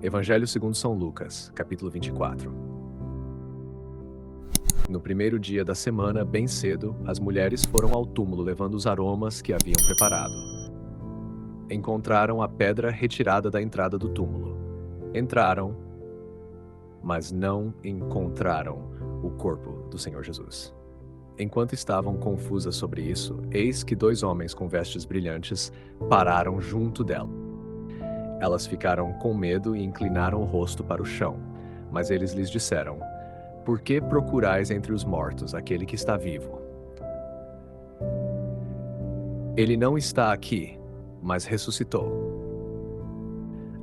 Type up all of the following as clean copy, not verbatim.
Evangelho segundo São Lucas, capítulo 24. No primeiro dia da semana, bem cedo, as mulheres foram ao túmulo levando os aromas que haviam preparado. Encontraram a pedra retirada da entrada do túmulo. Entraram, mas não encontraram o corpo do Senhor Jesus. Enquanto estavam confusas sobre isso, eis que 2 homens com vestes brilhantes pararam junto dela. Elas ficaram com medo e inclinaram o rosto para o chão. Mas eles lhes disseram: "Por que procurais entre os mortos aquele que está vivo? Ele não está aqui, mas ressuscitou.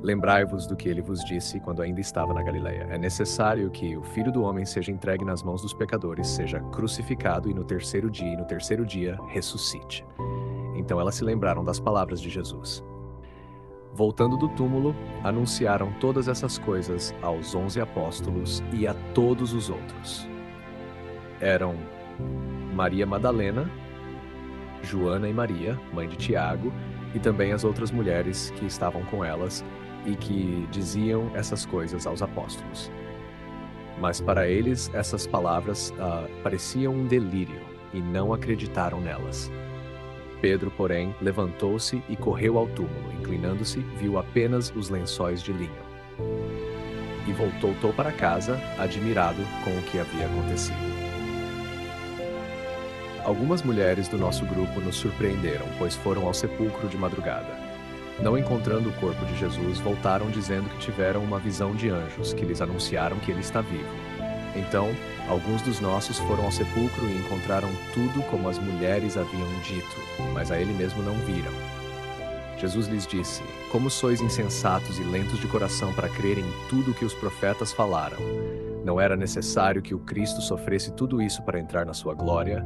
Lembrai-vos do que ele vos disse quando ainda estava na Galileia. É necessário que o Filho do Homem seja entregue nas mãos dos pecadores, seja crucificado e no terceiro dia ressuscite." Então elas se lembraram das palavras de Jesus. Voltando do túmulo, anunciaram todas essas coisas aos 11 apóstolos e a todos os outros. Eram Maria Madalena, Joana e Maria, mãe de Tiago, e também as outras mulheres que estavam com elas e que diziam essas coisas aos apóstolos. Mas para eles essas palavras pareciam um delírio e não acreditaram nelas. Pedro, porém, levantou-se e correu ao túmulo. Inclinando-se, viu apenas os lençóis de linho. E voltou para casa, admirado com o que havia acontecido. Algumas mulheres do nosso grupo nos surpreenderam, pois foram ao sepulcro de madrugada. Não encontrando o corpo de Jesus, voltaram dizendo que tiveram uma visão de anjos, que lhes anunciaram que ele está vivo. Então, alguns dos nossos foram ao sepulcro e encontraram tudo como as mulheres haviam dito, mas a ele mesmo não viram. Jesus lhes disse: "Como sois insensatos e lentos de coração para crerem em tudo o que os profetas falaram? Não era necessário que o Cristo sofresse tudo isso para entrar na sua glória?"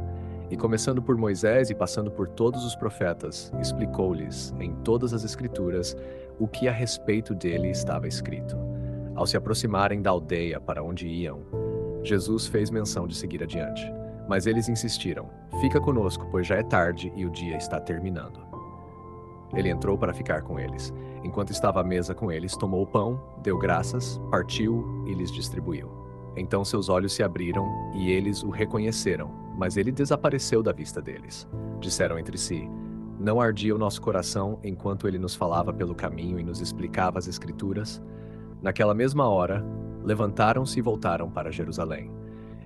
E começando por Moisés e passando por todos os profetas, explicou-lhes em todas as Escrituras o que a respeito dele estava escrito. Ao se aproximarem da aldeia para onde iam, Jesus fez menção de seguir adiante. Mas eles insistiram: "Fica conosco, pois já é tarde e o dia está terminando." Ele entrou para ficar com eles. Enquanto estava à mesa com eles, tomou o pão, deu graças, partiu e lhes distribuiu. Então seus olhos se abriram e eles o reconheceram, mas ele desapareceu da vista deles. Disseram entre si: "Não ardia o nosso coração enquanto ele nos falava pelo caminho e nos explicava as Escrituras?" Naquela mesma hora, levantaram-se e voltaram para Jerusalém.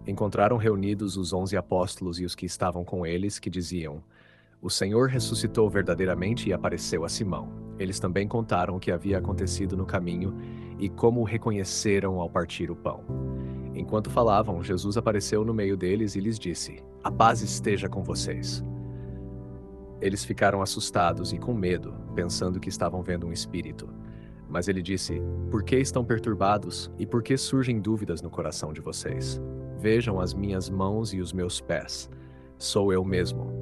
Encontraram reunidos os 11 apóstolos e os que estavam com eles, que diziam: "O Senhor ressuscitou verdadeiramente e apareceu a Simão." Eles também contaram o que havia acontecido no caminho e como o reconheceram ao partir o pão. Enquanto falavam, Jesus apareceu no meio deles e lhes disse: "A paz esteja com vocês." Eles ficaram assustados e com medo, pensando que estavam vendo um espírito. Mas ele disse: "Por que estão perturbados e por que surgem dúvidas no coração de vocês? Vejam as minhas mãos e os meus pés. Sou eu mesmo.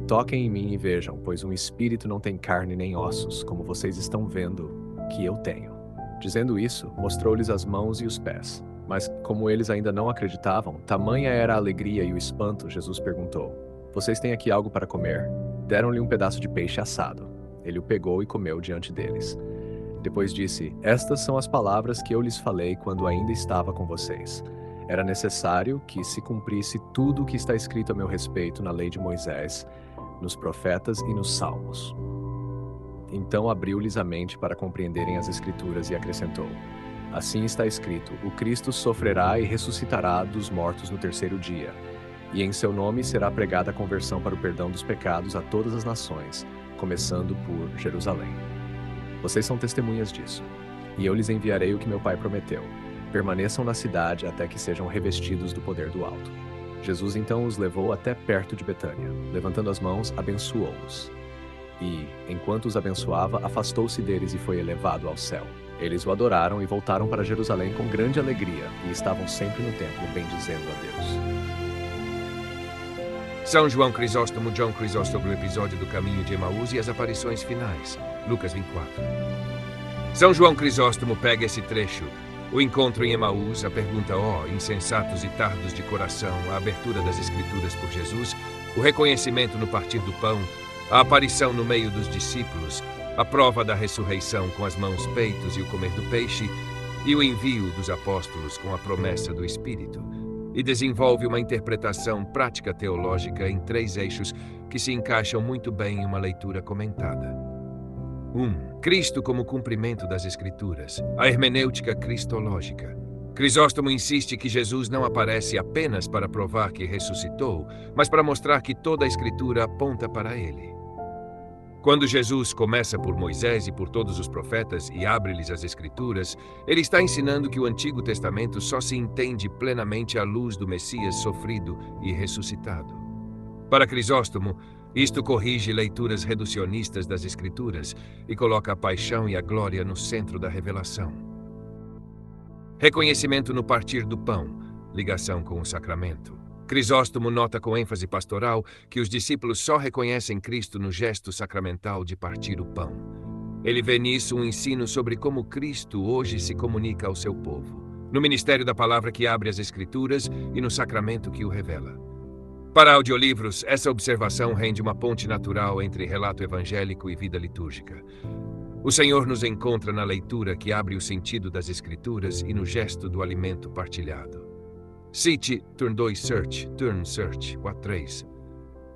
Toquem em mim e vejam, pois um espírito não tem carne nem ossos, como vocês estão vendo que eu tenho." Dizendo isso, mostrou-lhes as mãos e os pés. Mas como eles ainda não acreditavam, tamanha era a alegria e o espanto, Jesus perguntou: "Vocês têm aqui algo para comer?" Deram-lhe um pedaço de peixe assado. Ele o pegou e comeu diante deles. Depois disse: "Estas são as palavras que eu lhes falei quando ainda estava com vocês. Era necessário que se cumprisse tudo o que está escrito a meu respeito na lei de Moisés, nos profetas e nos salmos." Então abriu-lhes a mente para compreenderem as Escrituras e acrescentou: "Assim está escrito: o Cristo sofrerá e ressuscitará dos mortos no terceiro dia, e em seu nome será pregada a conversão para o perdão dos pecados a todas as nações, começando por Jerusalém. Vocês são testemunhas disso. E eu lhes enviarei o que meu Pai prometeu. Permaneçam na cidade até que sejam revestidos do poder do alto." Jesus então os levou até perto de Betânia. Levantando as mãos, abençoou-os. E, enquanto os abençoava, afastou-se deles e foi elevado ao céu. Eles o adoraram e voltaram para Jerusalém com grande alegria e estavam sempre no templo bendizendo a Deus. São João Crisóstomo, John Crisóstomo, o episódio do caminho de Emaús e as aparições finais. Lucas 24. São João Crisóstomo pega esse trecho. O encontro em Emaús, a pergunta insensatos e tardos de coração, a abertura das Escrituras por Jesus, o reconhecimento no partir do pão, a aparição no meio dos discípulos, a prova da ressurreição com as mãos peitos e o comer do peixe, e o envio dos apóstolos com a promessa do Espírito, e desenvolve uma interpretação prática teológica em 3 eixos que se encaixam muito bem em uma leitura comentada. 1. Cristo como cumprimento das Escrituras, a hermenêutica cristológica. Crisóstomo insiste que Jesus não aparece apenas para provar que ressuscitou, mas para mostrar que toda a Escritura aponta para ele. Quando Jesus começa por Moisés e por todos os profetas e abre-lhes as Escrituras, ele está ensinando que o Antigo Testamento só se entende plenamente à luz do Messias sofrido e ressuscitado. Para Crisóstomo, isto corrige leituras reducionistas das Escrituras e coloca a paixão e a glória no centro da revelação. Reconhecimento no partir do pão, ligação com o sacramento. Crisóstomo nota com ênfase pastoral que os discípulos só reconhecem Cristo no gesto sacramental de partir o pão. Ele vê nisso um ensino sobre como Cristo hoje se comunica ao seu povo, no ministério da palavra que abre as Escrituras e no sacramento que o revela. Para audiolivros, essa observação rende uma ponte natural entre relato evangélico e vida litúrgica. O Senhor nos encontra na leitura que abre o sentido das Escrituras e no gesto do alimento partilhado. Cite Turn 2 Search, Turn Search, 4.3.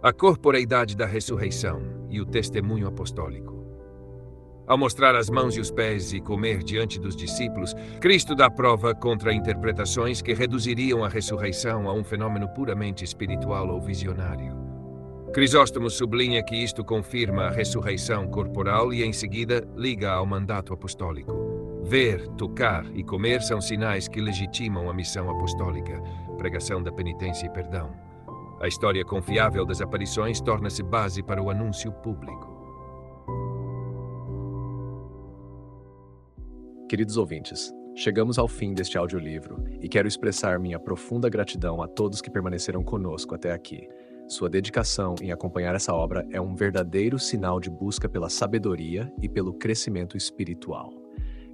A corporeidade da ressurreição e o testemunho apostólico. Ao mostrar as mãos e os pés e comer diante dos discípulos, Cristo dá prova contra interpretações que reduziriam a ressurreição a um fenômeno puramente espiritual ou visionário. Crisóstomo sublinha que isto confirma a ressurreição corporal e, em seguida, liga ao mandato apostólico. Ver, tocar e comer são sinais que legitimam a missão apostólica, pregação da penitência e perdão. A história confiável das aparições torna-se base para o anúncio público. Queridos ouvintes, chegamos ao fim deste audiolivro e quero expressar minha profunda gratidão a todos que permaneceram conosco até aqui. Sua dedicação em acompanhar essa obra é um verdadeiro sinal de busca pela sabedoria e pelo crescimento espiritual.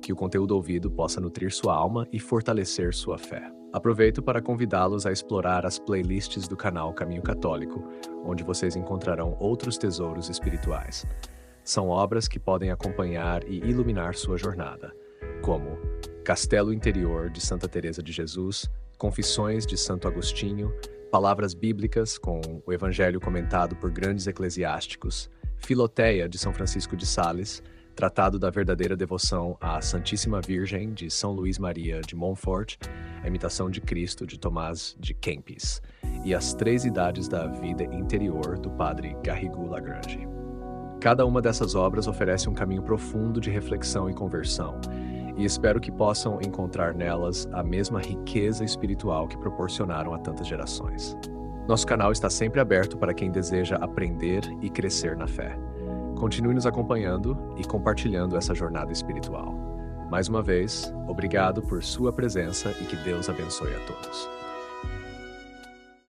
Que o conteúdo ouvido possa nutrir sua alma e fortalecer sua fé. Aproveito para convidá-los a explorar as playlists do canal Caminho Católico, onde vocês encontrarão outros tesouros espirituais. São obras que podem acompanhar e iluminar sua jornada, como Castelo Interior de Santa Teresa de Jesus, Confissões de Santo Agostinho, Palavras Bíblicas com o Evangelho comentado por grandes eclesiásticos, Filoteia de São Francisco de Sales, Tratado da Verdadeira Devoção à Santíssima Virgem de São Luís Maria de Montfort, A Imitação de Cristo de Tomás de Kempis e As Três Idades da Vida Interior do Padre Garrigou Lagrange. Cada uma dessas obras oferece um caminho profundo de reflexão e conversão, e espero que possam encontrar nelas a mesma riqueza espiritual que proporcionaram a tantas gerações. Nosso canal está sempre aberto para quem deseja aprender e crescer na fé. Continue nos acompanhando e compartilhando essa jornada espiritual. Mais uma vez, obrigado por sua presença e que Deus abençoe a todos.